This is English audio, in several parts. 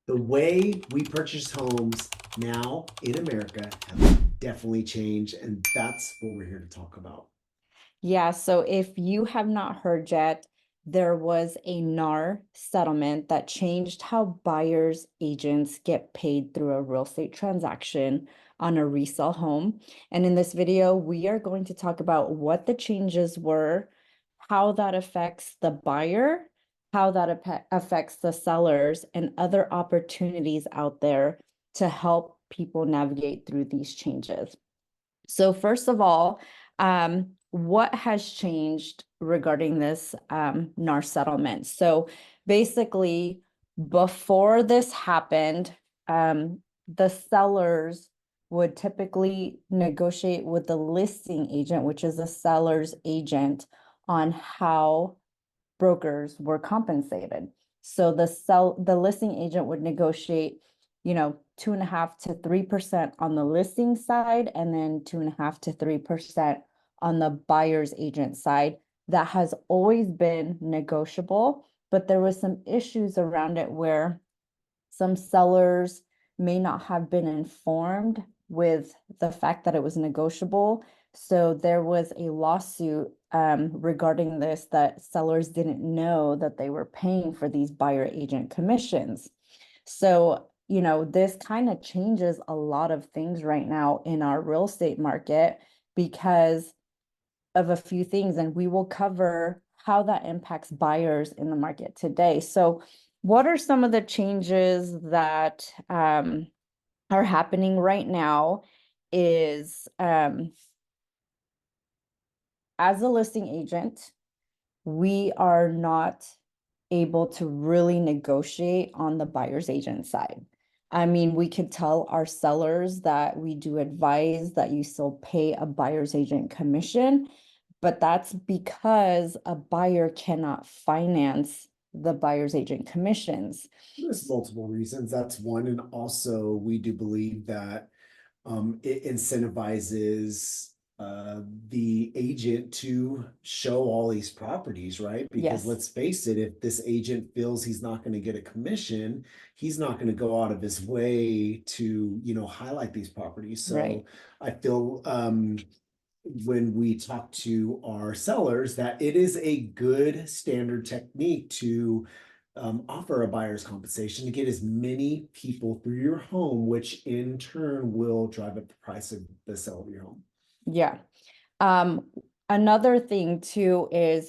The way we purchase homes now in America have definitely changed, and that's what we're here to talk about. Yeah, so if you have not heard yet, there was a NAR settlement that changed how buyers agents get paid through a real estate transaction on a resale home. And in this video, we are going to talk about what the changes were, how that affects the buyer, how that affects the sellers, and other opportunities out there to help people navigate through these changes. So first of all, what has changed regarding this NAR settlement? So basically, before this happened, the sellers would typically negotiate with the listing agent, which is the seller's agent, on how brokers were compensated. So the listing agent would negotiate, 2.5 to 3% on the listing side, and then 2.5 to 3% on the buyer's agent side. That has always been negotiable, but there was some issues around it where some sellers may not have been informed with the fact that it was negotiable. So there was a lawsuit regarding this, that sellers didn't know that they were paying for these buyer agent commissions. So, this kind of changes a lot of things right now in our real estate market because of a few things, and we will cover how that impacts buyers in the market today. So, what are some of the changes that are happening right now is as a listing agent, we are not able to really negotiate on the buyer's agent side. I mean, we could tell our sellers that we do advise that you still pay a buyer's agent commission, but that's because a buyer cannot finance the buyer's agent commissions. There's multiple reasons. That's one. And also, we do believe that it incentivizes the agent to show all these properties, right? Because Yes, let's face it, if this agent feels he's not going to get a commission, he's not going to go out of his way to, highlight these properties. right. So I feel when we talk to our sellers that it is a good standard technique to offer a buyer's compensation to get as many people through your home, which in turn will drive up the price of the sale of your home. Yeah. Um, Another thing too is,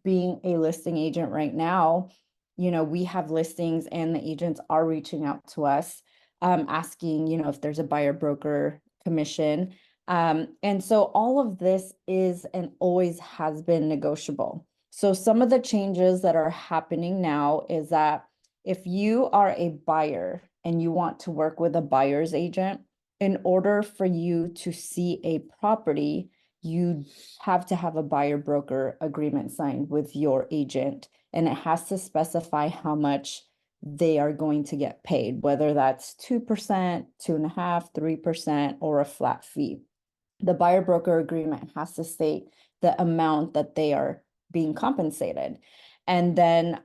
being a listing agent right now, we have listings and the agents are reaching out to us, asking, if there's a buyer broker commission. And so all of this is and always has been negotiable. So some of the changes that are happening now is that if you are a buyer and you want to work with a buyer's agent, in order for you to see a property, you have to have a buyer broker agreement signed with your agent, and it has to specify how much they are going to get paid, whether that's 2%, 2.5, 3%, or a flat fee. The buyer broker agreement has to state the amount that they are being compensated. And then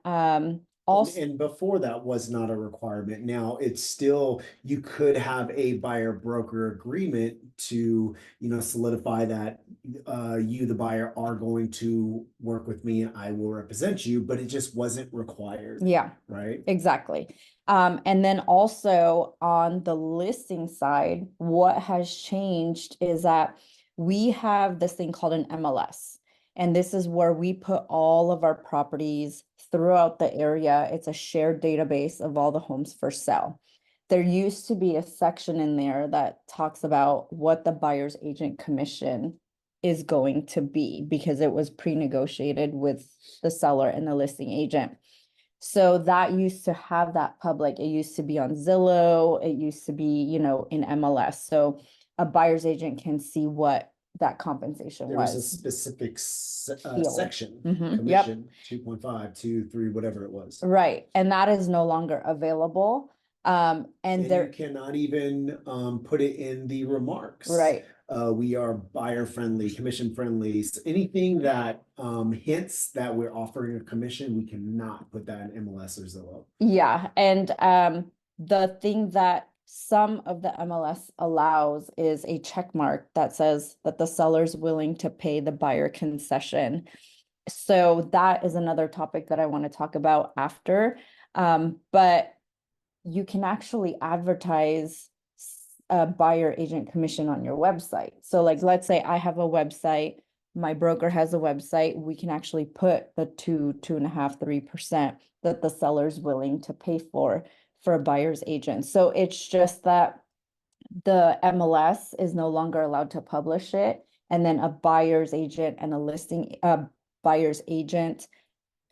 also, And before that was not a requirement. Now it's still, you could have a buyer broker agreement to, solidify that you, the buyer, are going to work with me and I will represent you, but it just wasn't required, yeah, right? exactly. And then also on the listing side, what has changed is that we have this thing called an MLS. And this is where we put all of our properties throughout the area. It's a shared database of all the homes for sale. There used to be a section in there that talks about what the buyer's agent commission is going to be because it was pre-negotiated with the seller and the listing agent. So that used to have that public. It used to be on Zillow. It used to be, in MLS. So a buyer's agent can see what that compensation There was a was. specific Field. section, Yep. commission, 2.5, 2, 3, whatever it was. Right. And that is no longer available. And And you there, cannot even put it in the remarks. right. We are buyer friendly, commission friendly. So anything that hints that we're offering a commission, we cannot put that in MLS or Zillow. Yeah. And The thing that some of the MLS allows is a check mark that says that the seller's willing to pay the buyer concession. So that is another topic that I want to talk about after. But you can actually advertise a buyer agent commission on your website. So like, let's say I have a website, my broker has a website, we can actually put the 2.5%, 3% that the seller's willing to pay for a buyer's agent. So it's just that the MLS is no longer allowed to publish it. And then a buyer's agent and a buyer's agent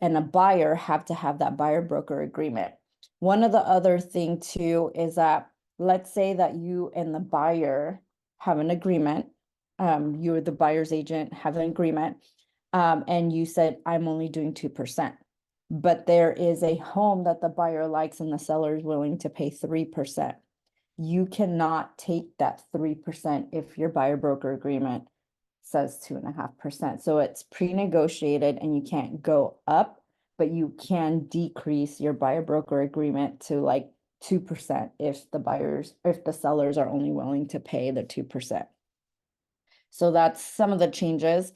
and a buyer have to have that buyer broker agreement. One of the other thing too is that, let's say that you and the buyer have an agreement. You're the buyer's agent, have an agreement, and you said, I'm only doing 2%. But there is a home that the buyer likes and the seller is willing to pay 3%. You cannot take that 3% if your buyer broker agreement says 2.5%. So it's pre-negotiated and you can't go up, but you can decrease your buyer broker agreement to like 2% if the sellers are only willing to pay the 2%. So that's some of the changes.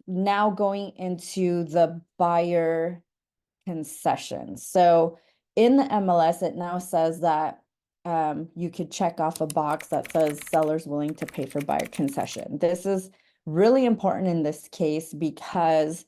Now going into the buyer concessions. So in the MLS, it now says that you could check off a box that says sellers willing to pay for buyer concession. This is really important in this case because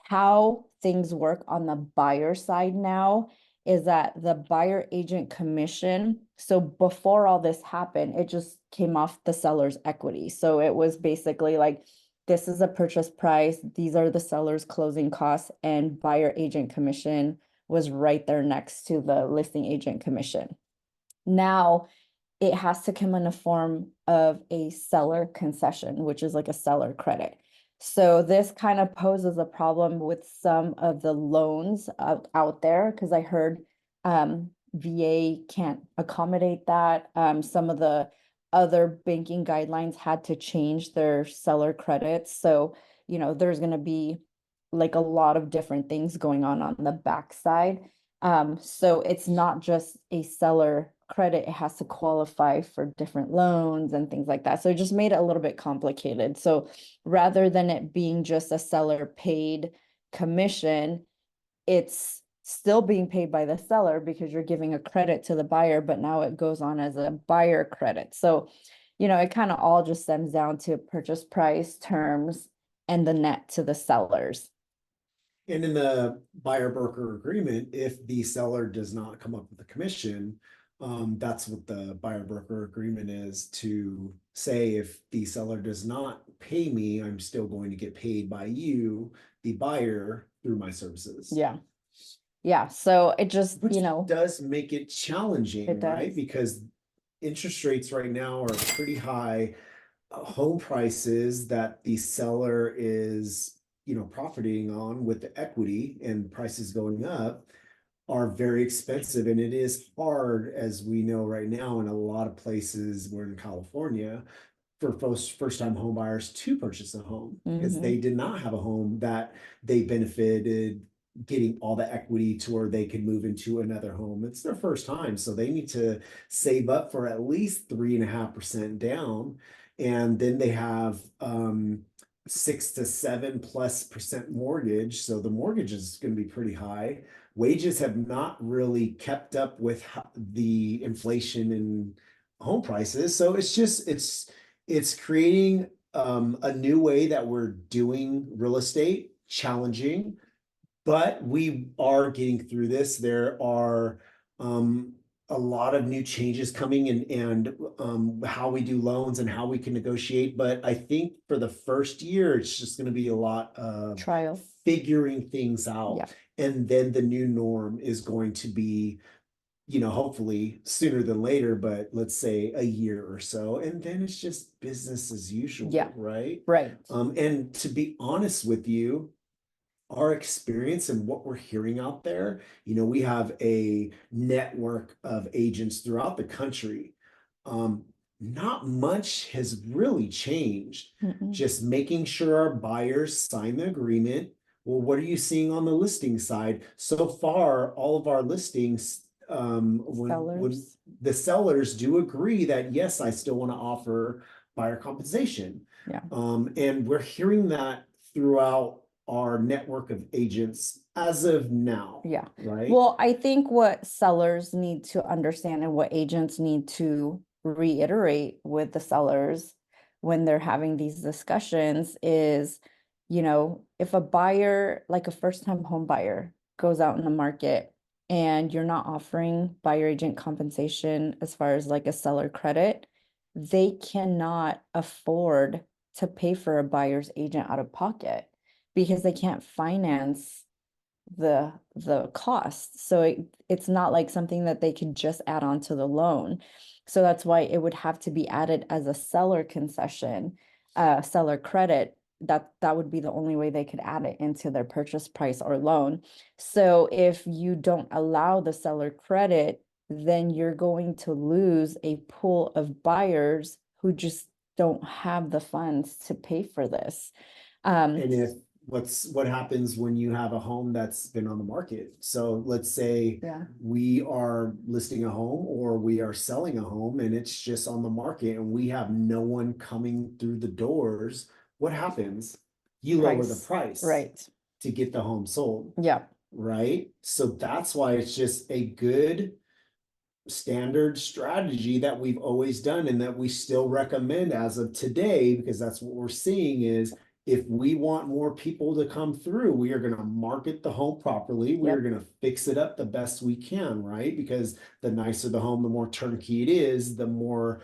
how things work on the buyer side now is that the buyer agent commission. So before all this happened, it just came off the seller's equity. So it was basically like, this is a purchase price, these are the seller's closing costs, and buyer agent commission was right there next to the listing agent commission. Now it has to come in a form of a seller concession, which is like a seller credit. So this kind of poses a problem with some of the loans out there, because I heard VA can't accommodate that. Some of the other banking guidelines had to change their seller credits. So, there's going to be like a lot of different things going on the backside. So it's not just a seller credit, it has to qualify for different loans and things like that. So it just made it a little bit complicated. So rather than it being just a seller paid commission, it's still being paid by the seller because you're giving a credit to the buyer, but now it goes on as a buyer credit. So, it kind of all just stems down to purchase price, terms, and the net to the sellers. And in the buyer broker agreement, if the seller does not come up with a commission, that's what the buyer broker agreement is, to say if the seller does not pay me, I'm still going to get paid by you, the buyer, through my services. Yeah. Yeah. So it just, Which does make it challenging, It right? does. Because interest rates right now are pretty high. Home prices that the seller is, profiting on with the equity and prices going up are very expensive. And it is hard, as we know right now, in a lot of places, we're in California, for first-time home buyers to purchase a home because they did not have a home that they benefited getting all the equity to where they could move into another home. It's their first time, so they need to save up for at least 3.5% down, and then they have 6 to 7+% mortgage. So the mortgage is going to be pretty high. Wages have not really kept up with the inflation in home prices. So it's creating a new way that we're doing real estate, challenging, but we are getting through this. There are a lot of new changes coming and how we do loans and how we can negotiate. But I think for the first year, it's just going to be a lot of Trial. figuring things out. Yeah. And then the new norm is going to be, hopefully sooner than later, but let's say a year or so. And then it's just business as usual, Yeah. right? Right. And to be honest with you, our experience and what we're hearing out there, we have a network of agents throughout the country. Not much has really changed. Just making sure our buyers sign the agreement. Well, what are you seeing on the listing side? So far, all of our listings when Sellers. the sellers do agree that, yes, I still want to offer buyer compensation. Yeah. And we're hearing that throughout our network of agents as of now. Yeah. Right? Well, I think what sellers need to understand and what agents need to reiterate with the sellers when they're having these discussions is, if a buyer, like a first-time home buyer, goes out in the market and you're not offering buyer agent compensation as far as like a seller credit, they cannot afford to pay for a buyer's agent out of pocket because they can't finance the cost. So it's not like something that they can just add on to the loan. So that's why it would have to be added as a seller concession, seller credit. That would be the only way they could add it into their purchase price or loan. So if you don't allow the seller credit, then you're going to lose a pool of buyers who just don't have the funds to pay for this. And if what happens when you have a home that's been on the market? So let's say Yeah. we are listing a home or we are selling a home and it's just on the market and we have no one coming through the doors. What happens? You lower the price Right. to get the home sold. Yeah. Right? So that's why it's just a good standard strategy that we've always done and that we still recommend as of today, because that's what we're seeing is if we want more people to come through, we are going to market the home properly. We are going to fix it up the best we can, right? Because the nicer the home, the more turnkey it is, the more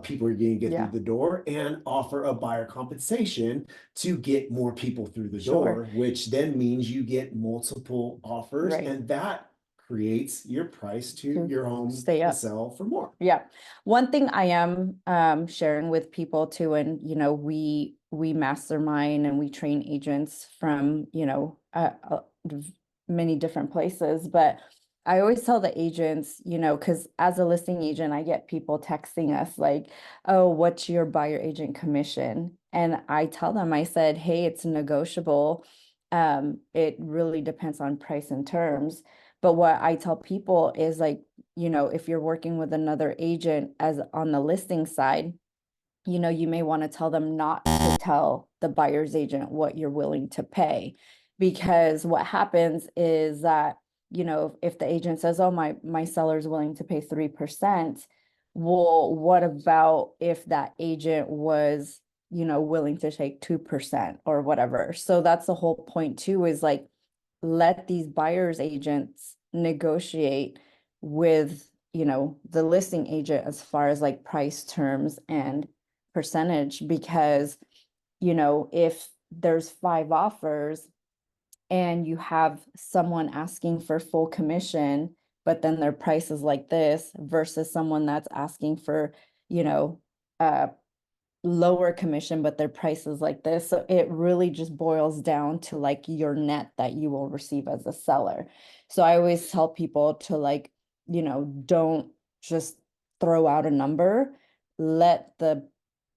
people are going to get through the door, and offer a buyer compensation to get more people through the door, which then means you get multiple offers, and that creates your price to your home stay to up. sell for more. Yeah. One thing I am sharing with people too, and we mastermind and we train agents from many different places, but I always tell the agents, because as a listing agent, I get people texting us like, oh, what's your buyer agent commission? And I tell them, I said, hey, it's negotiable. It really depends on price and terms. But what I tell people is like, if you're working with another agent as on the listing side, you may want to tell them not to tell the buyer's agent what you're willing to pay. Because what happens is that, if the agent says, oh, my seller's willing to pay 3%, well, what about if that agent was, willing to take 2% or whatever? So that's the whole point too, is like, let these buyer's agents negotiate with, the listing agent as far as like price terms and percentage, because, if there's 5 offers and you have someone asking for full commission, but then their price is like this versus someone that's asking for, uh, lower commission, but their price is like this. So it really just boils down to like your net that you will receive as a seller. So I always tell people to like, don't just throw out a number. Let the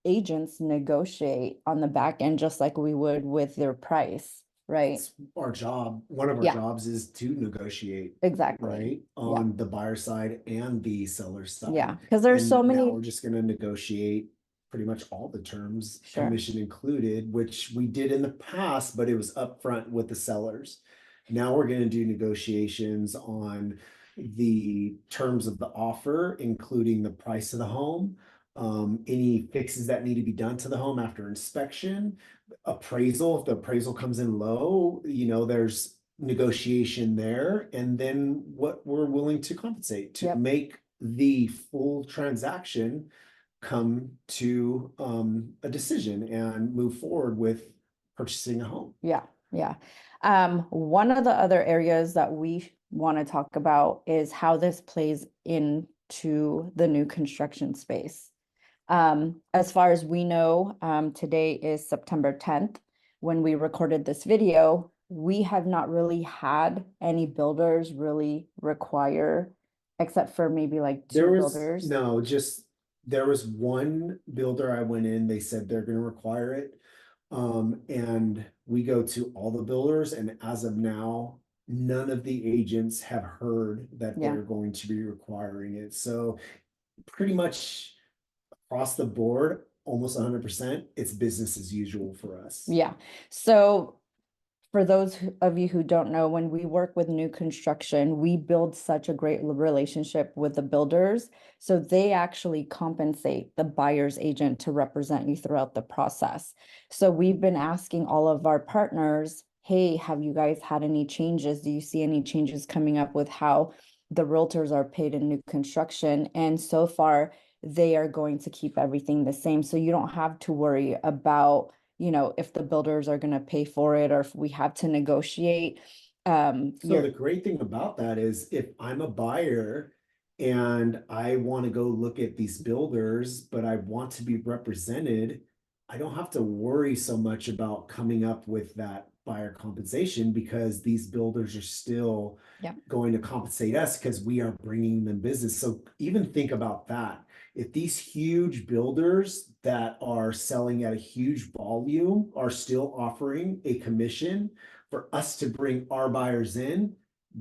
agents negotiate on the back end, just like we would with their price, right? It's our job. One of our jobs is to negotiate. Exactly. Right? On the buyer side and the seller side. Yeah, because there's so many. Now we're just going to negotiate pretty much all the terms, commission included, which we did in the past, but it was upfront with the sellers. Now we're going to do negotiations on the terms of the offer, including the price of the home, any fixes that need to be done to the home after inspection, appraisal. If the appraisal comes in low, there's negotiation there, and then what we're willing to compensate to make the full transaction come to a decision and move forward with purchasing a home. Yeah. One of the other areas that we want to talk about is how this plays into the new construction space. As far as we know, today is September 10th. When we recorded this video, we have not really had any builders really require, except for maybe like 2 builders. No, just there was one builder I went in, they said they're gonna require it. And we go to all the builders, and as of now, none of the agents have heard that Yeah. they're going to be requiring it. So pretty much across the board, almost 100%, it's business as usual for us. Yeah. So for those of you who don't know, when we work with new construction, we build such a great relationship with the builders. So they actually compensate the buyer's agent to represent you throughout the process. So we've been asking all of our partners, hey, have you guys had any changes? Do you see any changes coming up with how the realtors are paid in new construction? And so far, they are going to keep everything the same. So you don't have to worry about, you know, if the builders are going to pay for it or if we have to negotiate. So You're, the great thing about that is if I'm a buyer and I want to go look at these builders, but I want to be represented, I don't have to worry so much about coming up with that buyer compensation because these builders are still Yeah. going to compensate us because we are bringing them business. So even think about that. If these huge builders that are selling at a huge volume are still offering a commission for us to bring our buyers in,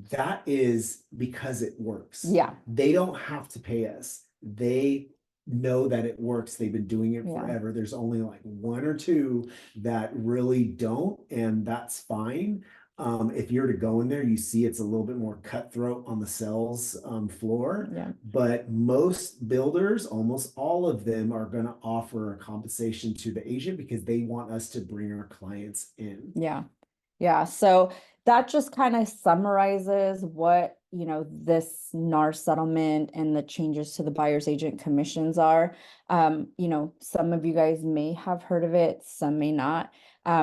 that is because it works. Yeah. They don't have to pay us. They know that it works. They've been doing it Yeah. forever. There's only like one or two that really don't, and that's fine. If you're to go in there, you see it's a little bit more cutthroat on the sales floor. Yeah. But most builders, almost all of them, are going to offer a compensation to the agent because they want us to bring our clients in. Yeah. Yeah. So that just kind of summarizes what, you know, this NAR settlement and the changes to the buyer's agent commissions are. You know, some of you guys may have heard of it, some may not.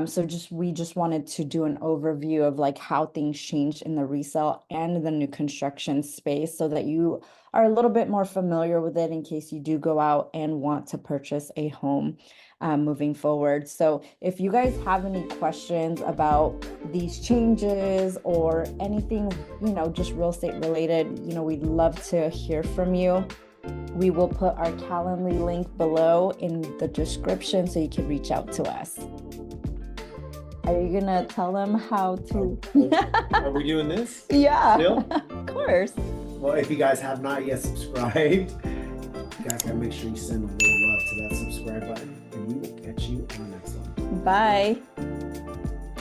So we just wanted to do an overview of like how things changed in the resale and the new construction space so that you are a little bit more familiar with it in case you do go out and want to purchase a home moving forward. So if you guys have any questions about these changes or anything, you know, just real estate related, you know, we'd love to hear from you. We will put our Calendly link below in the description so you can reach out to us. Are you gonna tell them how to? Are we doing this? Yeah, Still? of course. Well, if you guys have not yet subscribed, you guys gotta make sure you send a little love to that subscribe button, and we will catch you on the next one. Bye.